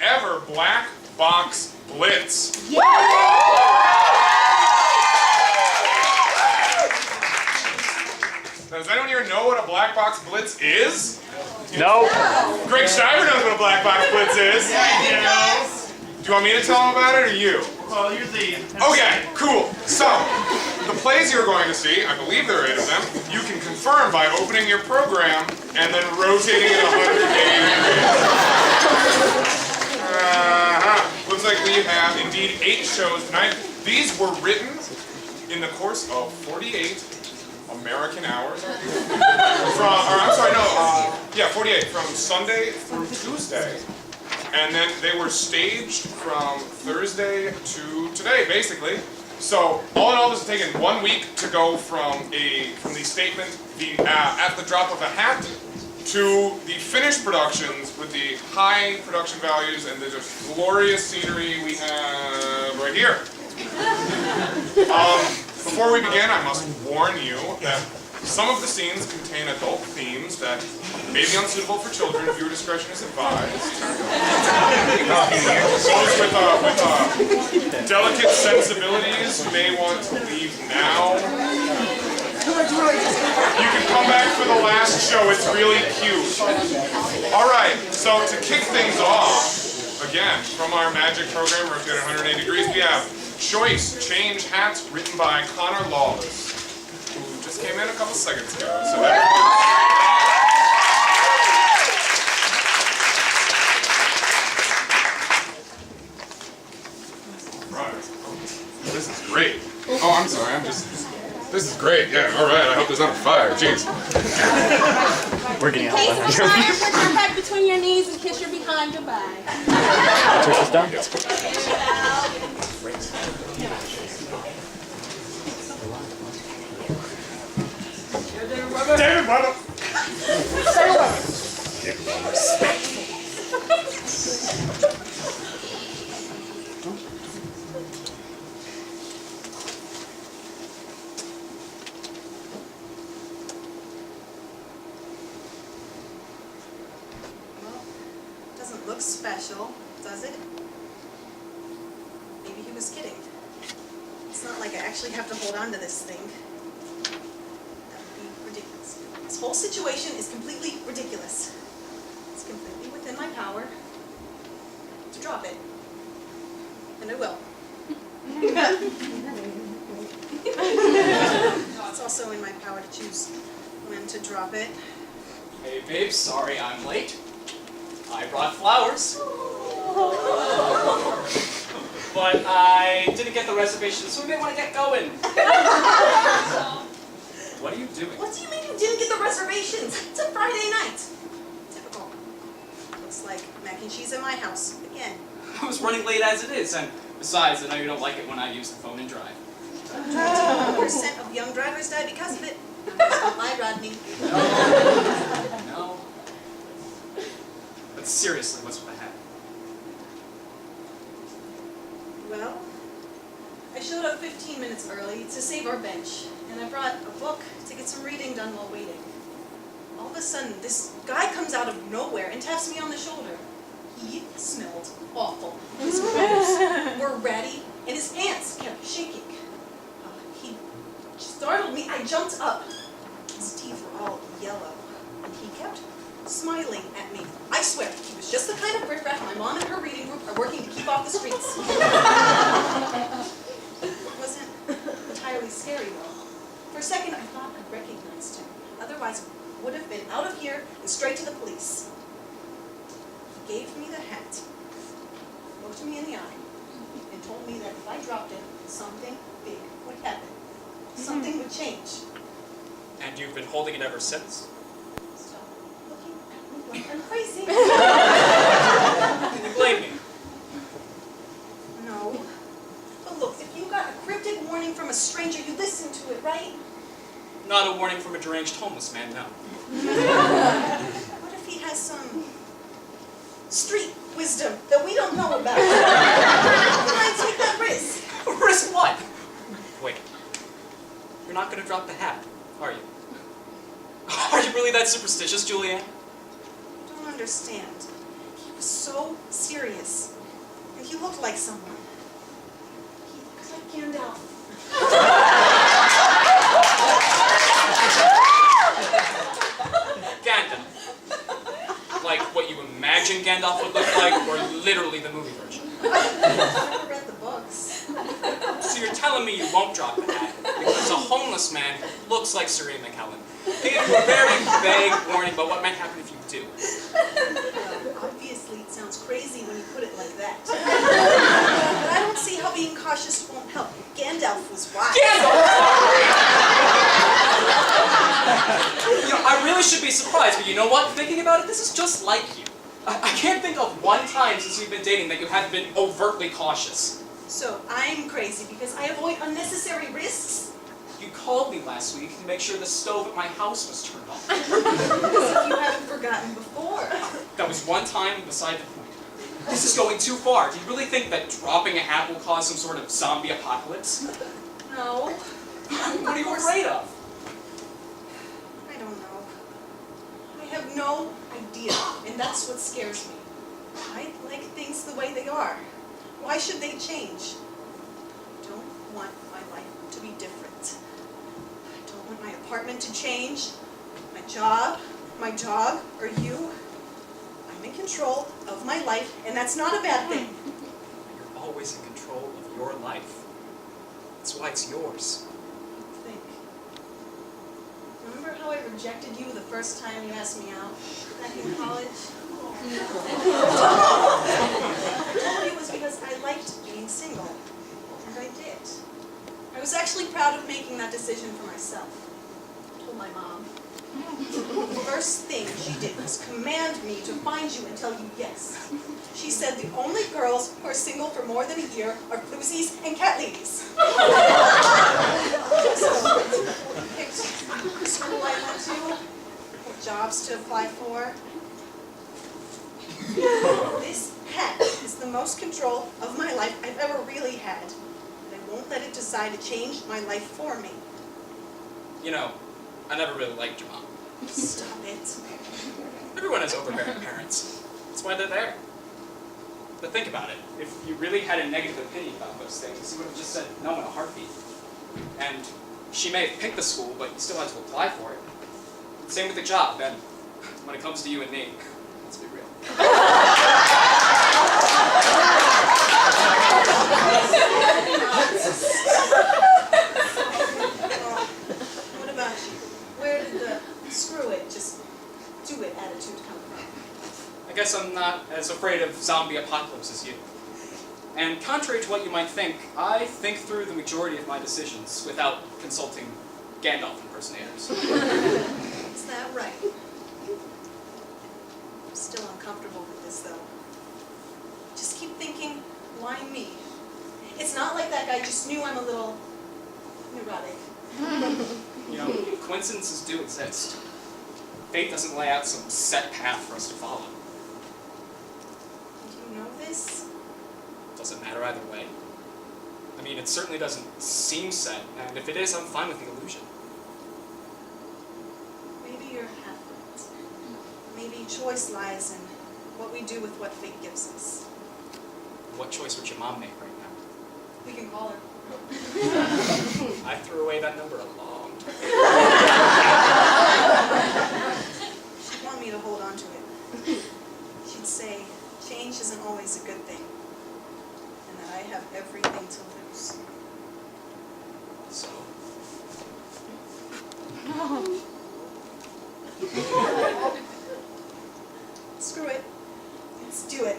ever black box Blitz. Yeah! Does anyone here know what a black box Blitz is? No. Greg Shiver knows what a black box Blitz is. Yeah. Do you want me to tell him about it or you? Well, you're the... Okay, cool. So, the plays you're going to see, I believe there are 8 of them, you can confirm by opening your program and then rotating it 180 degrees. Looks like we have indeed 8 shows tonight. These were written in the course of 48 American hours. Yeah, 48, from Sunday through Tuesday. And then they were staged from Thursday to today, basically. So all in all, this has taken 1 week to go from the statement, at the drop of a hat, to the finished productions with the high production values and the just glorious scenery we have right here. Before we begin, I must warn you that some of the scenes contain adult themes that may be unsuitable for children. Viewer discretion is advised. Those with delicate sensibilities may want to leave now. You can come back for the last show. It's really cute. All right, so to kick things off, again, from our magic program, rotated 180 degrees, we have Choice, Change Hats, written by Connor Lawless, who just came in a couple seconds ago. So right. This is great. Oh, I'm sorry. This is great. Yeah. All right. I hope there's not a fire. Jeez. We're getting out Case of of here. fire, put your back between your knees and kiss your behind goodbye. Twist this down? David, what up? Doesn't look special, does it? Maybe he was kidding. It's not like I actually have to hold on to this thing. That would be ridiculous. This whole situation is completely ridiculous. It's completely within my power to drop it. And I will. It's also in my power to choose when to drop it. Hey babe, sorry I'm late. I brought flowers. But I didn't get the reservation, so we may want to get going. What are you doing? What do you mean you didn't get the reservations? It's a Friday night. Typical. Looks like mac and cheese at my house again. I was running late as it is, and besides, I know you don't like it when I use the phone and drive. 20% of young drivers die because of it. Not my Rodney. No. But seriously, what's with the hat? Well, I showed up 15 minutes early to save our bench, and I brought a book to get some reading done while waiting. All of a sudden, this guy comes out of nowhere and taps me on the shoulder. He smelled awful. His clothes were ratty, and his pants kept shaking. He startled me. I jumped up. His teeth were all yellow, and he kept smiling at me. I swear, he was just the kind of riffraff my mom and her reading group are working to keep off the streets. It wasn't entirely scary, though. For a second, I thought I recognized him. Otherwise, I would have been out of here and straight to the police. He gave me the hat, looked me in the eye, and told me that if I dropped it, something big would happen. Something would change. And you've been holding it ever since? Stop looking at me like I'm crazy. Can you blame me? No. But look, if you got a cryptic warning from a stranger, you listen to it, right? Not a warning from a deranged homeless man, no. What if he has some street wisdom that we don't know about? Why take that risk? Risk what? Wait. You're not going to drop the hat, are you? Are you really that superstitious, Julianne? I don't understand. He was so serious. And he looked like someone. He looked like Gandalf. Gandalf. Like what you imagine Gandalf would look like, or literally the movie version? I never read the books. So you're telling me you won't drop the hat because a homeless man who looks like Serena McKellen gave you a very vague warning about what might happen if you do. Obviously, it sounds crazy when you put it like that. But I don't see how being cautious won't help. Gandalf was wise. You know, I really should be surprised, but you know what? Thinking about it, this is just like you. I can't think of one time since we've been dating that you haven't been overtly cautious. So I'm crazy because I avoid unnecessary risks? You called me last week to make sure the stove at my house was turned off. As if you haven't forgotten before. That was one time beside the point. This is going too far. Do you really think that dropping a hat will cause some sort of zombie apocalypse? No. What are you afraid of? I don't know. I have no idea, and that's what scares me. I like things the way they are. Why should they change? I don't want my life to be different. I don't want my apartment to change, my job, my dog, or you. I'm in control of my life, and that's not a bad thing. You're always in control of your life. That's why it's yours. Think. Remember how I rejected you the first time you asked me out back in college? I told you it was because I liked being single, and I did. I was actually proud of making that decision for myself. I told my mom. The first thing she did was command me to find you and tell you yes. She said the only girls who are single for more than a year are floozies and cat ladies. So, I picked the school I went to, what jobs to apply for. This hat is the most control of my life I've ever really had. And I won't let it decide to change my life for me. You know, I never really liked your mom. Stop it. Everyone has overbearing parents. That's why they're there. But think about it. If you really had a negative opinion about those things, you would have just said no in a heartbeat. And she may have picked the school, but you still had to apply for it. Same with the job. Then, when it comes to you and me, let's be real. What about you? Where did the screw it, just do it attitude come from? I guess I'm not as afraid of zombie apocalypse as you. And contrary to what you might think, I think through the majority of my decisions without consulting Gandalf impersonators. Is that right? I'm still uncomfortable with this, though. Just keep thinking, why me? It's not like that guy just knew I'm a little neurotic. You know, coincidences do exist. Fate doesn't lay out some set path for us to follow. Do you know this? Doesn't matter either way. I mean, it certainly doesn't seem set, and if it is, I'm fine with the illusion. Maybe you're half right. Maybe choice lies in what we do with what fate gives us. What choice would your mom make right now? We can call her. I threw away that number a long time ago. She'd want me to hold on to it. She'd say, change isn't always a good thing, and that I have everything to lose. So, Screw it. Let's do it.